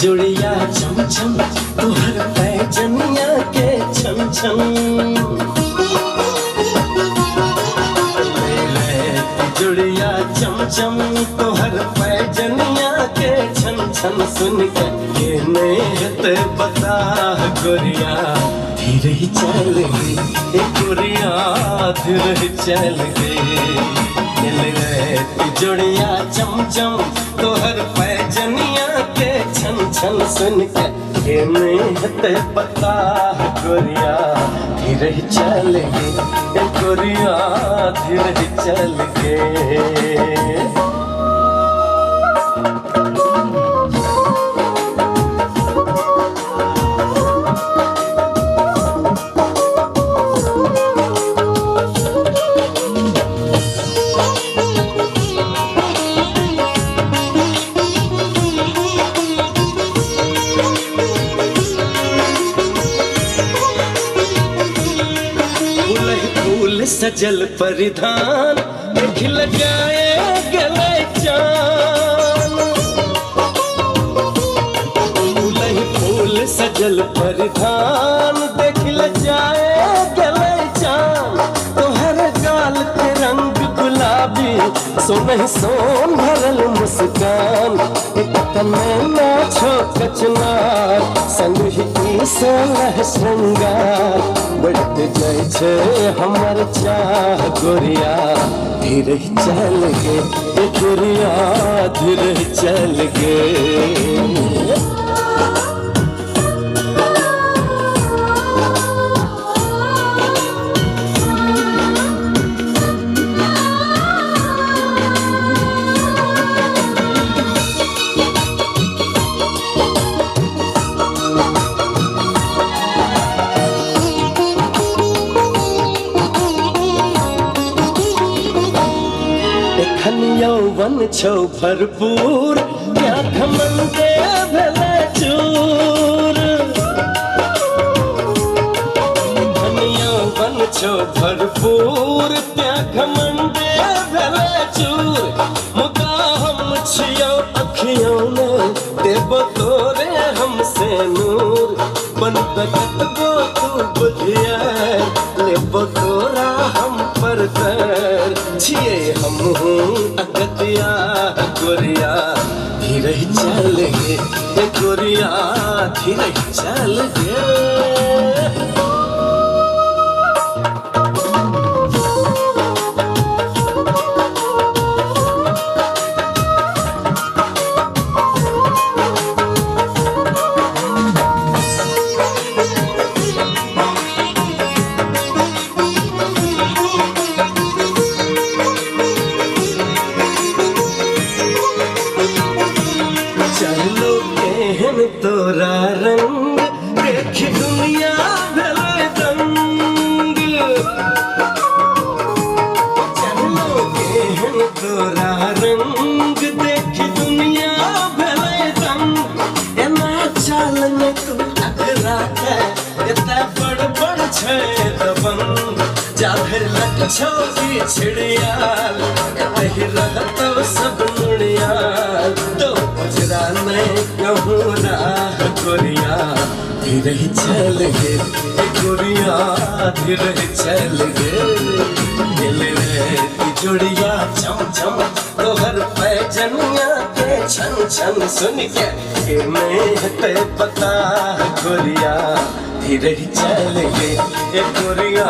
जुड़िया चम चम तुहर पैजनिया के छम छम जुड़िया चम चम तुहर पैजनिया के छन छन सुन के नेहत बता गोरिया धीरे ही चल गे गोरिया धीरे चल गे जुड़िया चम चम तोहर पैजनिया के छन छन सुन के नेहत बता गोरिया धीरे चल गे गोरिया धीरे चल गे सजल परिधान देख लगाए गले चान फूल सजल परिधान देख लगाए गले चान तोहर गाल के रंग गुलाबी सोनहि सोन भरल मुस्कान तने नाछो कचनार संग ही सोलह श्रृंगार बढ़त जाय छे हमर चाह गोरिया धीरे चल गे गोरिया धीरे चल गे यौवन छौ भरपूर क्या घमंडे भेले चूर यौवन छौ भरपूर क्या घमंडे भेले चूर मुदा हम छियौ अखियों में देबो तोरे हमसे नूर बन बकत गो तू बुझिया लेबो तोरा हम पर कर छिए हम अगतिया गोरिया धीरे चल गे गोरिया धीरे चल गे चलो केहन तोरा रंग देख दुनिया भले दंग चलो केहन तोरा रंग देख दुनिया भले दंग एना चाल में तू अगरा के एता बड़ बड़ छे दबंग जाधर लट छो की छिड़ियाल एही रहतो सब मुड़ियाल तो बजरा नहीं कहूँ राह गोरिया धीरे चल गे गोरिया धीरे चल गे जुड़िया चम चम तोहर पैजनिया के छन छन सुन के नेहत बता गोरिया धीरे चल गे गोरिया